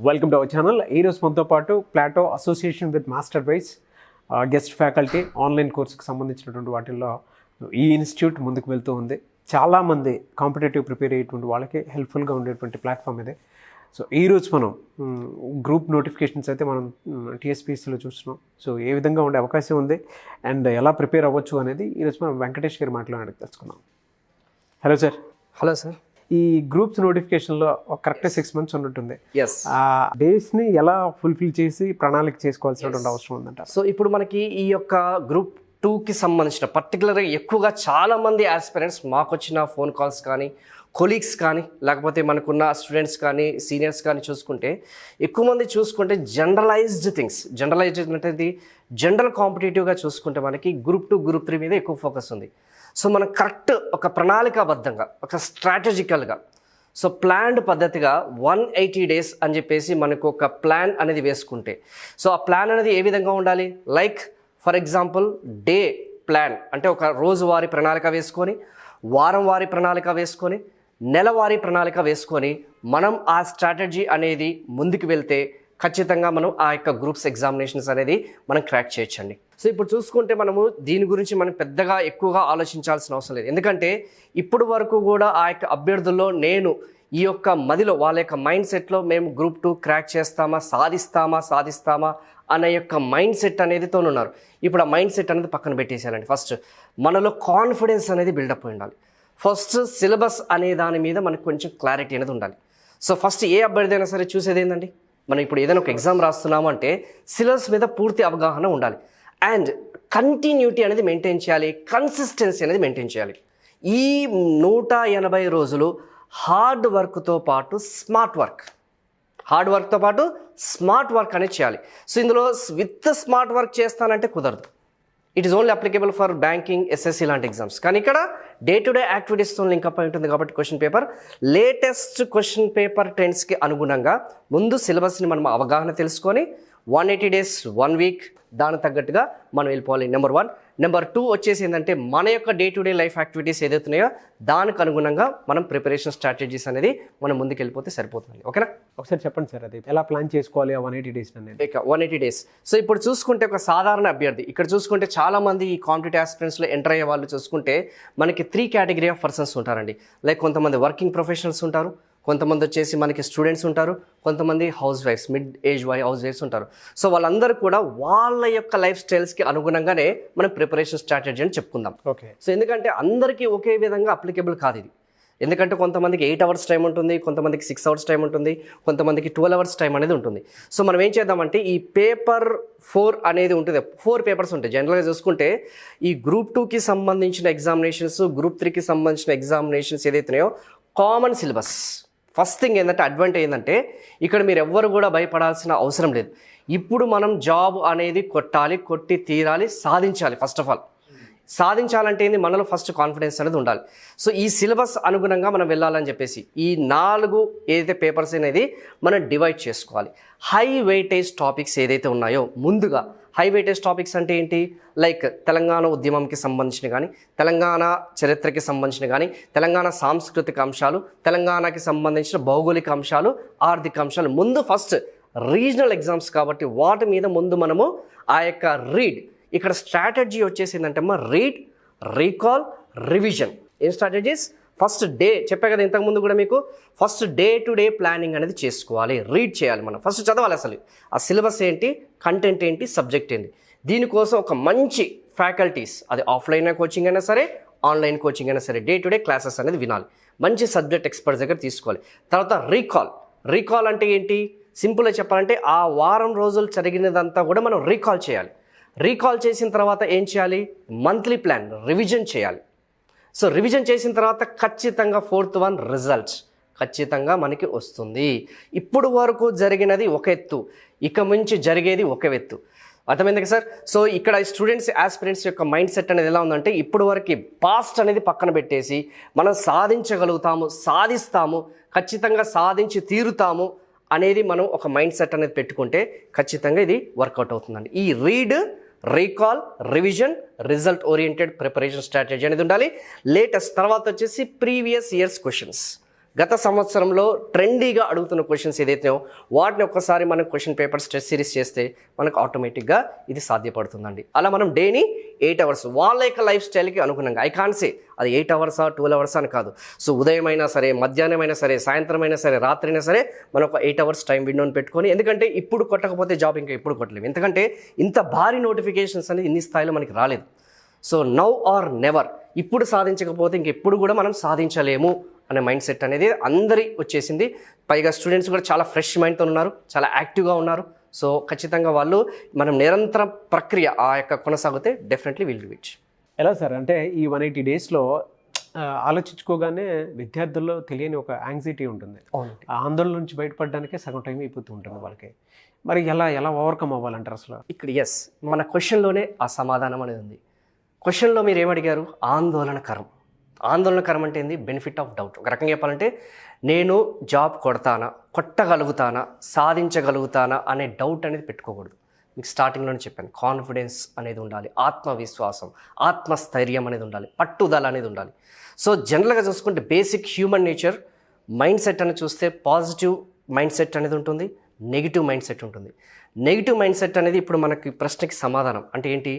Welcome to our channel. ఈరోజు మనతో పాటు Plato association with master vice guest faculty online కోర్సుకి సంబంధించినటువంటి వాటిల్లో ఈ ఇన్స్టిట్యూట్ ముందుకు వెళ్తూ ఉంది. చాలామంది కాంపిటేటివ్ ప్రిపేర్ అయ్యేటువంటి వాళ్ళకి హెల్ప్ఫుల్గా ఉండేటువంటి ప్లాట్ఫామ్ ఇది. సో ఈరోజు మనం గ్రూప్ నోటిఫికేషన్స్ అయితే మనం టీఎస్పీఎస్సీలో చూస్తున్నాం. సో ఏ విధంగా ఉండే అవకాశం ఉంది అండ్ ఎలా ప్రిపేర్ అవ్వచ్చు అనేది ఈరోజు మనం వెంకటేష్ గారి మాటలో అడిగి తెలుసుకుందాం. Hello sir. Hello sir. ఈ గ్రూప్స్ నోటిఫికేషన్లో ఒక కరెక్ట్ 6 months ఉన్నట్టుంది. ఆ డేస్ని ఎలా ఫుల్ఫిల్ చేసి ప్రణాళిక చేసుకోవాల్సినటువంటి అవసరం ఉందంట. సో ఇప్పుడు మనకి ఈ యొక్క గ్రూప్ 2కి సంబంధించిన పర్టికులర్గా ఎక్కువగా చాలామంది ఆస్పిరెంట్స్ మాకు వచ్చిన ఫోన్ కాల్స్ కానీ కొలీగ్స్ కానీ లేకపోతే మనకున్న స్టూడెంట్స్ కానీ సీనియర్స్ కానీ చూసుకుంటే ఎక్కువ మంది చూసుకుంటే జనరలైజ్డ్ అంటే జనరల్ కాంపిటేటివ్గా చూసుకుంటే మనకి గ్రూప్ 2 గ్రూప్ 3 మీద ఎక్కువ ఫోకస్ ఉంది. సో మనం కరెక్ట్ ఒక ప్రణాళికాబద్ధంగా ఒక స్ట్రాటజికల్గా సో ప్లాన్డ్ పద్ధతిగా 180 days అని చెప్పేసి మనకు ఒక ప్లాన్ అనేది వేసుకుంటే సో ఆ ప్లాన్ అనేది ఏ విధంగా ఉండాలి, like for example day plan అంటే ఒక రోజువారీ ప్రణాళిక వేసుకొని, వారం వారీ ప్రణాళిక వేసుకొని, నెలవారీ ప్రణాళిక వేసుకొని మనం ఆ స్ట్రాటజీ అనేది ముందుకు వెళ్తే ఖచ్చితంగా మనం ఆ యొక్క గ్రూప్స్ ఎగ్జామినేషన్స్ అనేది మనం క్రాక్ చేయొచ్చండి. సో ఇప్పుడు చూసుకుంటే మనము దీని గురించి మనం పెద్దగా ఎక్కువగా ఆలోచించాల్సిన అవసరం లేదు. ఎందుకంటే ఇప్పుడు వరకు కూడా ఆ యొక్క అభ్యర్థుల్లో నేను ఈ యొక్క మదిలో వాళ్ళ యొక్క మైండ్ సెట్లో మేము గ్రూప్ 2 క్రాక్ చేస్తామా సాధిస్తామా అనే యొక్క మైండ్ సెట్ అనేది తోనున్నారు. ఇప్పుడు ఆ మైండ్ సెట్ అనేది పక్కన పెట్టేశారండి. ఫస్ట్ మనలో కాన్ఫిడెన్స్ అనేది బిల్డప్ అయి ఉండాలి. ఫస్ట్ సిలబస్ అనే దాని మీద మనకు కొంచెం క్లారిటీ అనేది ఉండాలి. సో ఫస్ట్ ఏ అభ్యర్థి అయినా సరే చూసేది ఏంటండి, మనం ఇప్పుడు ఏదైనా ఒక ఎగ్జామ్ రాస్తున్నాము అంటే సిలబస్ మీద పూర్తి అవగాహన ఉండాలి అండ్ కంటిన్యూటీ అనేది మెయింటైన్ చేయాలి, కన్సిస్టెన్సీ అనేది మెయింటైన్ చేయాలి. ఈ 180 రోజులు హార్డ్ వర్క్తో పాటు స్మార్ట్ వర్క్ అనేది చేయాలి. సో ఇందులో విత్ స్మార్ట్ వర్క్ చేస్తానంటే కుదరదు. It is only applicable for banking, SSC లాంటి ఎగ్జామ్స్. కానీ ఇక్కడ డే టు డే యాక్టివిటీస్తో లింకప్ అయి ఉంటుంది కాబట్టి question paper latest question paper ట్రెండ్స్కి అనుగుణంగా ముందు సిలబస్ని మనం అవగాహన తెలుసుకొని 180 days 1 week దానికి తగ్గట్టుగా మనం వెళ్ళిపోవాలి. నెంబర్ 1. నెంబర్ 2 వచ్చేసి ఏంటంటే మన యొక్క day to day life activities ఏదైతున్నాయో దానికి అనుగుణంగా మనం ప్రిపరేషన్ స్ట్రాటజీస్ అనేది మనం ముందుకు వెళ్ళిపోతే సరిపోతుంది. ఓకేనా? ఒకసారి చెప్పండి సార్, అది ఎలా ప్లాన్ చేసుకోవాలి ఆ 180 days అనేది? ఇక 180 days. సో ఇప్పుడు చూసుకుంటే ఒక సాధారణ అభ్యర్థి ఇక్కడ చూసుకుంటే చాలామంది ఈ కాంపిటేటివ్ ఆస్పిరెంట్స్లో ఎంటర్ అయ్యే వాళ్ళు చూసుకుంటే మనకి 3 category ఆఫ్ పర్సన్స్ ఉంటారండి. లైక్ కొంతమంది వర్కింగ్ ప్రొఫెషనల్స్ ఉంటారు, కొంతమంది వచ్చేసి మనకి స్టూడెంట్స్ ఉంటారు, కొంతమంది housewifes, mid age housewifes ఉంటారు. సో వాళ్ళందరూ కూడా వాళ్ళ యొక్క లైఫ్ స్టైల్స్కి అనుగుణంగానే మనం ప్రిపరేషన్ స్ట్రాటజీ అని చెప్పుకుందాం. ఓకే. సో ఎందుకంటే అందరికీ ఒకే విధంగా అప్లికేబుల్ కాదు ఇది. ఎందుకంటే కొంతమందికి 8 hours టైం ఉంటుంది, కొంతమందికి 6 hours టైం ఉంటుంది, కొంతమందికి 12 hours టైం అనేది ఉంటుంది. సో మనం ఏం చేద్దామంటే ఈ పేపర్ 4 అనేది ఉంటుంది. 4 పేపర్స్ ఉంటాయి. జనరల్గా చూసుకుంటే ఈ గ్రూప్ 2కి సంబంధించిన ఎగ్జామినేషన్స్, గ్రూప్ 3కి సంబంధించిన ఎగ్జామినేషన్స్ ఏదైతున్నాయో కామన్ సిలబస్. ఫస్ట్ థింగ్ ఏంటంటే అడ్వాంటేజ్ ఏంటంటే ఇక్కడ మీరు ఎవ్వరు కూడా భయపడాల్సిన అవసరం లేదు. ఇప్పుడు మనం జాబ్ అనేది కొట్టి తీరాలి, సాధించాలి. ఫస్ట్ ఆఫ్ ఆల్ సాధించాలంటే ఏంది, మనలో ఫస్ట్ కాన్ఫిడెన్స్ అనేది ఉండాలి. సో ఈ సిలబస్ అనుగుణంగా మనం వెళ్ళాలని చెప్పేసి ఈ 4 ఏదైతే పేపర్స్ అనేది మనం డివైడ్ చేసుకోవాలి. హై వెయిటేజ్ టాపిక్స్ ఏదైతే ఉన్నాయో ముందుగా హై వెయిటేజ్ టాపిక్స్ అంటే ఏంటి, లైక్ తెలంగాణ ఉద్యమంకి సంబంధించిన కానీ, తెలంగాణ చరిత్రకి సంబంధించిన కానీ, తెలంగాణ సాంస్కృతిక అంశాలు, తెలంగాణకి సంబంధించిన భౌగోళిక అంశాలు, ఆర్థిక అంశాలు. ముందు ఫస్ట్ రీజనల్ ఎగ్జామ్స్ కాబట్టి వాటి మీద ముందు మనము ఆ యొక్క రీడ్. ఇక్కడ స్ట్రాటజీ వచ్చేసిందంటే రీడ్, రీకాల్, రివిజన్. ఏం స్ట్రాటజీస్? ఫస్ట్ డే చెప్పా కదా ఇంతకుముందు కూడా మీకు, first day to day planning అనేది చేసుకోవాలి, రీడ్ చేయాలి. మనం ఫస్ట్ చదవాలి అసలు ఆ సిలబస్ ఏంటి, కంటెంట్ ఏంటి, సబ్జెక్ట్ ఏంటి. దీనికోసం ఒక మంచి ఫ్యాకల్టీస్, అది ఆఫ్లైన్ కోచింగ్ అయినా సరే ఆన్లైన్ కోచింగ్ అయినా సరే, డే టు డే క్లాసెస్ అనేది వినాలి, మంచి సబ్జెక్ట్ ఎక్స్పర్ట్స్ దగ్గర తీసుకోవాలి. తర్వాత రీకాల్ అంటే ఏంటి, సింపుల్గా చెప్పాలంటే ఆ వారం రోజులు జరిగినదంతా కూడా మనం రీకాల్ చేయాలి. రీకాల్ చేసిన తర్వాత ఏం చేయాలి, మంత్లీ ప్లాన్ రివిజన్ చేయాలి. సో రివిజన్ చేసిన తర్వాత ఖచ్చితంగా 4th one రిజల్ట్స్ ఖచ్చితంగా మనకి వస్తుంది. ఇప్పుడు వరకు జరిగినది ఒక ఎత్తు, ఇక మించి జరిగేది ఒక ఎత్తు. అర్థమైంది కదా సార్? సో ఇక్కడ స్టూడెంట్స్ ఆస్పిరెంట్స్ యొక్క మైండ్ సెట్ అనేది ఎలా ఉందంటే ఇప్పుడు వరకు పాస్ట్ అనేది పక్కన పెట్టేసి మనం సాధిస్తాము, ఖచ్చితంగా సాధించి తీరుతాము అనేది మనం ఒక మైండ్ సెట్ అనేది పెట్టుకుంటే ఖచ్చితంగా ఇది వర్కౌట్ అవుతుందండి. ఈ read, recall, revision, result oriented preparation strategy అనేది ఉండాలి. లేటెస్ట్ తర్వాత వచ్చేసి ప్రీవియస్ ఇయర్స్ క్వశ్చన్స్, గత సంవత్సరంలో ట్రెండీగా అడుగుతున్న క్వశ్చన్స్ ఏదైతే వాటిని ఒక్కసారి మనం క్వశ్చన్ పేపర్ స్ట్రెస్ సిరీస్ చేస్తే మనకు ఆటోమేటిక్గా ఇది సాధ్యపడుతుందండి. అలా మనం డేని 8 అవర్స్ వాళ్ళ యొక్క లైఫ్ స్టైల్కి అనుగుణంగా, ఐ కాన్ సే అది 8 అవర్సా 12 అవర్స్ అని కాదు. సో ఉదయం అయినా సరే, మధ్యాహ్నం అయినా సరే, సాయంత్రం అయినా సరే, రాత్రి అయినా సరే మనం ఒక 8 అవర్స్ టైం విండోని పెట్టుకొని, ఎందుకంటే ఇప్పుడు కొట్టకపోతే జాబ్ ఇంకా ఎప్పుడు కొట్టలేము, ఎందుకంటే ఇంత భారీ నోటిఫికేషన్స్ అనేది ఇన్ని స్థాయిలో మనకి రాలేదు. సో నౌ ఆర్ నెవర్, ఇప్పుడు సాధించకపోతే ఇంకెప్పుడు కూడా మనం సాధించలేము అనే మైండ్ సెట్ అనేది అందరి వచ్చేసింది. పైగా స్టూడెంట్స్ కూడా చాలా ఫ్రెష్ మైండ్తో ఉన్నారు, చాలా యాక్టివ్గా ఉన్నారు. సో ఖచ్చితంగా వాళ్ళు మనం నిరంతర ప్రక్రియ ఆ యొక్క కొనసాగితే డెఫినెట్లీ విల్ డూ ఇట్. ఎలా సార్ అంటే ఈ 180 డేస్లో ఆలోచించుకోగానే విద్యార్థుల్లో తెలియని ఒక యాంగ్జైటీ ఉంటుంది. ఆ ఆందోళన నుంచి బయటపడడానికే సగం టైం అయిపోతూ ఉంటుంది వాళ్ళకి. మరి ఎలా ఓవర్కమ్ అవ్వాలంటారు అసలు? ఇక్కడ ఎస్, మన క్వశ్చన్లోనే ఆ సమాధానం అనేది ఉంది. క్వశ్చన్లో మీరు ఏమడిగారు? ఆందోళనకరం. ఆందోళనకరం అంటే ఏంది? Benefit of doubt. ఒక రకంగా చెప్పాలంటే నేను జాబ్ కొట్టగలుగుతానా, సాధించగలుగుతానా అనే డౌట్ అనేది పెట్టుకోకూడదు. మీకు స్టార్టింగ్లోనే చెప్పాను, కాన్ఫిడెన్స్ అనేది ఉండాలి, ఆత్మవిశ్వాసం, ఆత్మస్థైర్యం అనేది ఉండాలి, పట్టుదల అనేది ఉండాలి. సో జనరల్గా చూసుకుంటే basic human nature mind set అని చూస్తే పాజిటివ్ మైండ్ సెట్ అనేది ఉంటుంది, నెగిటివ్ మైండ్ సెట్ ఉంటుంది. నెగిటివ్ మైండ్ సెట్ అనేది ఇప్పుడు మనకి ప్రశ్నకి సమాధానం అంటే ఏంటి?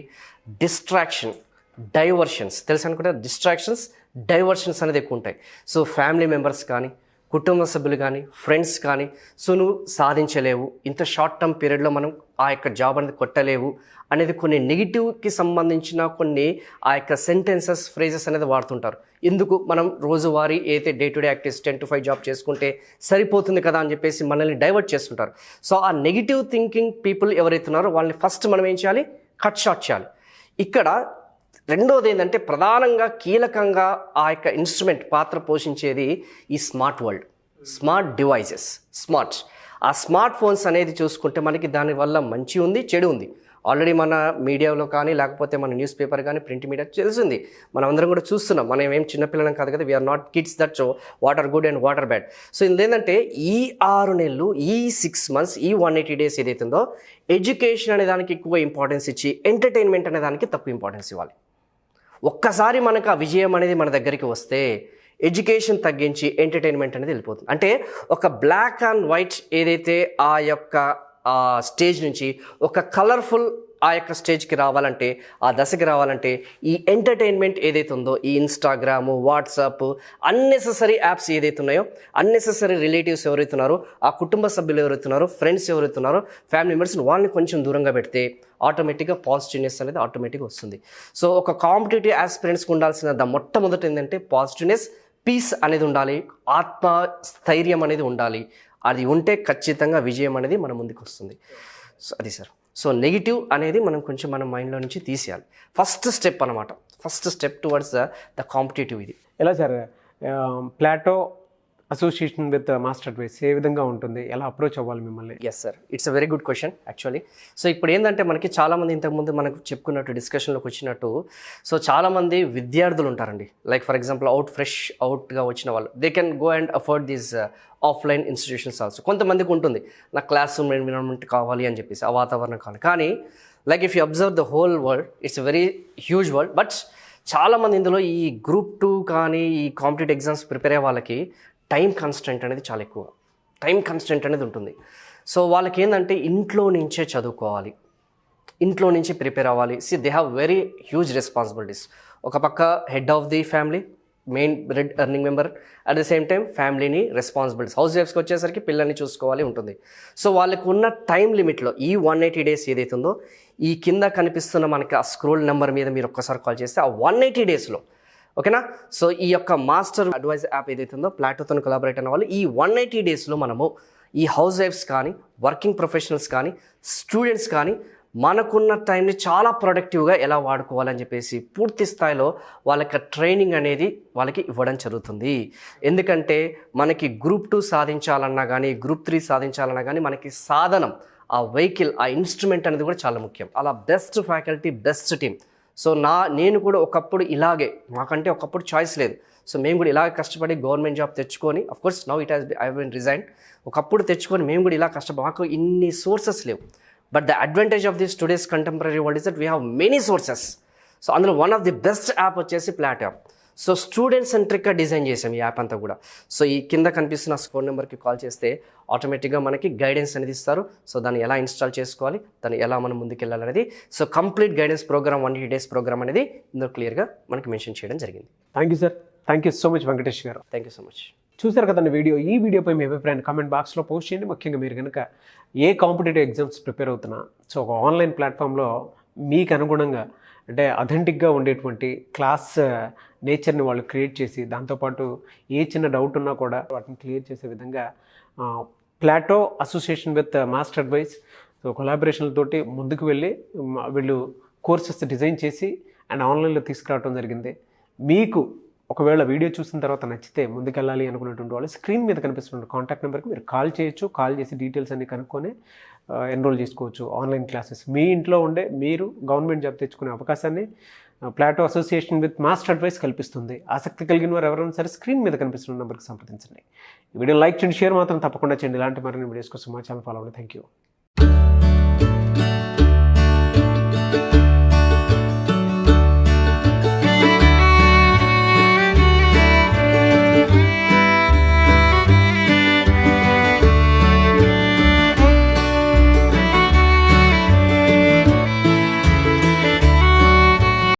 Distraction, diversions. తెలుసు అనుకుంటే డిస్ట్రాక్షన్స్, డైవర్షన్స్ అనేది ఎక్కువ ఉంటాయి. సో ఫ్యామిలీ మెంబర్స్ కానీ, కుటుంబ సభ్యులు కానీ, ఫ్రెండ్స్ కానీ, సో నువ్వు సాధించలేవు, ఇంత షార్ట్ టర్మ్ పీరియడ్లో మనం ఆ యొక్క జాబ్ అనేది కొట్టలేవు అనేది కొన్ని నెగిటివ్కి సంబంధించిన కొన్ని ఆ యొక్క సెంటెన్సెస్, ఫ్రేజెస్ అనేది వాడుతుంటారు. ఎందుకు మనం రోజువారీ అయితే day to day activities 10 to 5 job చేసుకుంటే సరిపోతుంది కదా అని చెప్పేసి మనల్ని డైవర్ట్ చేస్తుంటారు. సో ఆ నెగిటివ్ థింకింగ్ పీపుల్ ఎవరైతే ఉన్నారో వాళ్ళని ఫస్ట్ మనం ఏం చేయాలి? కట్ షార్ట్ చేయాలి. ఇక్కడ రెండోది ఏంటంటే ప్రధానంగా కీలకంగా ఆ యొక్క ఇన్స్ట్రుమెంట్ పాత్ర పోషించేది ఈ స్మార్ట్ వరల్డ్, స్మార్ట్ డివైజెస్, ఆ స్మార్ట్ ఫోన్స్ అనేది చూసుకుంటే మనకి దానివల్ల మంచి ఉంది, చెడు ఉంది. ఆల్రెడీ మన మీడియాలో కానీ, లేకపోతే మన న్యూస్ పేపర్ కానీ, ప్రింట్ మీడియా తెలిసింది, మనం అందరం కూడా చూస్తున్నాం. మనం ఏం చిన్నపిల్లలం కాదు కదా, we are not kids that show what are good and what are bad. So ఇది ఏంటంటే ఈ 6 నెలలు, ఈ 6 months, ఈ 180 days ఏదైతుందో ఎడ్యుకేషన్ అనే దానికి ఎక్కువ ఇంపార్టెన్స్ ఇచ్చి ఎంటర్టైన్మెంట్ అనే దానికి తక్కువ ఇంపార్టెన్స్ ఇవ్వాలి. ఒక్కసారి మనకు ఆ విజయం అనేది మన దగ్గరికి వస్తే ఎడ్యుకేషన్ తగ్గించి ఎంటర్టైన్మెంట్ అనేది వెళ్ళిపోతుంది. అంటే ఒక బ్లాక్ అండ్ వైట్ ఏదైతే ఆ యొక్క స్టేజ్ నుంచి ఒక కలర్ఫుల్ ఆ యొక్క స్టేజ్కి రావాలంటే, ఆ దశకి రావాలంటే ఈ ఎంటర్టైన్మెంట్ ఏదైతే ఉందో, ఈ ఇన్స్టాగ్రాము, వాట్సాప్, అన్నెసెసరీ యాప్స్ ఏదైతే ఉన్నాయో, అన్నెసెసరీ రిలేటివ్స్ ఎవరైతే ఉన్నారో, ఆ కుటుంబ సభ్యులు ఎవరైతే ఉన్నారో, ఫ్రెండ్స్ ఎవరైతే ఉన్నారో, ఫ్యామిలీ మెంబర్స్, వాళ్ళని కొంచెం దూరంగా పెడితే ఆటోమేటిక్గా పాజిటివ్నెస్ అనేది ఆటోమేటిక్గా వస్తుంది. సో ఒక కాంపిటేటివ్ ఆస్పిరెంట్స్కి ఉండాల్సిన మొట్టమొదటి ఏంటంటే పాజిటివ్నెస్, పీస్ అనేది ఉండాలి, ఆత్మస్థైర్యం అనేది ఉండాలి. అది ఉంటే ఖచ్చితంగా విజయం అనేది మన ముందుకు వస్తుంది. సో అది సార్. సో నెగిటివ్ అనేది మనం కొంచెం మన మైండ్లో నుంచి తీసేయాలి. ఫస్ట్ స్టెప్ అనమాట, first step towards the competitive. ఇది ఎలా sir Plato association with master advice ఏ విధంగా ఉంటుంది, ఎలా అప్రోచ్ అవ్వాలి మిమ్మల్ని? Yes sir, it's a very good question actually. So ఇప్పుడు ఏంటంటే మనకి చాలామంది ఇంతకుముందు మనకు చెప్పుకున్నట్టు డిస్కషన్లోకి వచ్చినట్టు, సో చాలామంది విద్యార్థులు ఉంటారండి, లైక్ ఫర్ ఎగ్జాంపుల్ ఫ్రెష్ అవుట్గా వచ్చిన వాళ్ళు, they can go and afford these offline institutions also. కొంతమందికి ఉంటుంది నాకు క్లాస్ రూమ్ ఎన్విరాన్మెంట్ కావాలి అని చెప్పేసి, ఆ వాతావరణం కావాలి. కానీ like if you observe the whole world, it's very huge world. But చాలామంది ఇందులో ఈ Group 2 కానీ ఈ కాంపిటేటివ్ ఎగ్జామ్స్ ప్రిపేర్ అయ్యే వాళ్ళకి టైం కన్స్టెంట్ అనేది చాలా ఎక్కువ, టైం కన్స్టెంట్ అనేది ఉంటుంది. సో వాళ్ళకి ఏంటంటే ఇంట్లో నుంచే చదువుకోవాలి, ఇంట్లో నుంచి ప్రిపేర్ అవ్వాలి. They have very huge responsibilities. ఒక పక్క head of the family, main bread earning member, at the same time ఫ్యామిలీని రెస్పాన్సిబిలిటీస్, హౌస్ వైఫ్స్కి వచ్చేసరికి పిల్లల్ని చూసుకోవాలి ఉంటుంది. సో వాళ్ళకు ఉన్న టైం లిమిట్లో ఈ 180 days ఏదైతే ఉందో, ఈ కింద కనిపిస్తున్న మనకి ఆ స్క్రోల్ నెంబర్ మీద మీరు ఒక్కసారి కాల్ చేస్తే ఆ 180 daysలో, ఓకేనా. సో ఈ యొక్క మాస్టర్ అడ్వైజ్ యాప్ ఏదైతే ఉందో ప్లాటోతో కొలాబరేట్ అయిన వాళ్ళు ఈ 180 daysలో మనము ఈ హౌస్ వైఫ్స్ కానీ, వర్కింగ్ ప్రొఫెషనల్స్ కానీ, స్టూడెంట్స్ కానీ మనకున్న టైంని చాలా ప్రొడక్టివ్గా ఎలా వాడుకోవాలని చెప్పేసి పూర్తి స్థాయిలో వాళ్ళకి ట్రైనింగ్ అనేది వాళ్ళకి ఇవ్వడం జరుగుతుంది. ఎందుకంటే మనకి Group 2 సాధించాలన్నా కానీ, Group 3 సాధించాలన్నా కానీ మనకి సాధనం, ఆ వెహికల్, ఆ ఇన్స్ట్రుమెంట్ అనేది కూడా చాలా ముఖ్యం. అలా best faculty, best team. So నేను కూడా ఒకప్పుడు ఇలాగే, మాకంటే ఒకప్పుడు చాయిస్ లేదు, సో మేము కూడా ఇలాగే కష్టపడి గవర్నమెంట్ జాబ్ తెచ్చుకొని, అఫ్కోర్స్ నౌ ఇట్ ఐ హీన్ రిజైన్, ఒకప్పుడు తెచ్చుకొని మేము కూడా ఇలా కష్టపడి, మాకు ఇన్ని సోర్సెస్ లేవు. But the advantage of this today's contemporary world is that we have many sources. So అందులో one of the best app వచ్చేసి ప్లాట్ యాప్. సో స్టూడెంట్ సెంట్రిక్గా డిజైన్ చేసాం ఈ యాప్ అంతా కూడా. సో ఈ కింద కనిపిస్తున్న స్కోర్ నెంబర్కి కాల్ చేస్తే ఆటోమేటిక్గా మనకి గైడెన్స్ అనేది ఇస్తారు. సో దాన్ని ఎలా ఇన్స్టాల్ చేసుకోవాలి, దాన్ని ఎలా మనం ముందుకెళ్ళాలనేది, so complete guidance program 180 days program అనేది ఇందులో క్లియర్గా మనకి మెన్షన్ చేయడం జరిగింది. Thank you sir. Thank you so much Venkatesh గారు. Thank you so much. చూసారు కదండి వీడియో. ఈ వీడియోపై మీ అభిప్రాయాన్ని కామెంట్ బాక్స్లో పోస్ట్ చేయండి. ముఖ్యంగా మీరు కనుక ఏ కాంపిటేటివ్ ఎగ్జామ్స్ ప్రిపేర్ అవుతున్నా, సో ఒక ఆన్లైన్ ప్లాట్ఫామ్లో మీకు అనుగుణంగా అంటే అథెంటిక్గా ఉండేటువంటి క్లాస్ నేచర్ని వాళ్ళు క్రియేట్ చేసి, దాంతోపాటు ఏ చిన్న డౌట్ ఉన్నా కూడా వాటిని క్లియర్ చేసే విధంగా Plato association with master advice, so కొలాబరేషన్లతోటి ముందుకు వెళ్ళి వీళ్ళు కోర్సెస్ డిజైన్ చేసి అండ్ ఆన్లైన్లో తీసుకురావడం జరిగింది. మీకు ఒకవేళ వీడియో చూసిన తర్వాత నచ్చితే ముందుకెళ్ళాలి అనుకున్నటువంటి వాళ్ళు స్క్రీన్ మీద కనిపిస్తున్న కాంటాక్ట్ నెంబర్కి మీరు కాల్ చేయొచ్చు. కాల్ చేసి డీటెయిల్స్ అన్ని కనుక్కొని ఎన్రోల్ చేసుకోవచ్చు ఆన్లైన్ క్లాసెస్. మీ ఇంట్లో ఉండే మీరు గవర్నమెంట్ జాబ్ తెచ్చుకునే అవకాశాన్ని Plato association with master advice కల్పిస్తుంది. ఆసక్తి కలిగిన వారు ఎవరైనా సరే స్క్రీన్ మీద కనిపిస్తున్న నెంబర్కి సంప్రదించండి. ఈ వీడియో లైక్ చేయండి, షేర్ మాత్రం తప్పకుండా చేయండి. ఇలాంటి మరిన్ని వీడియోస్ కోసం మా ఛానల్ ఫాలో అవ్వండి. Thank you.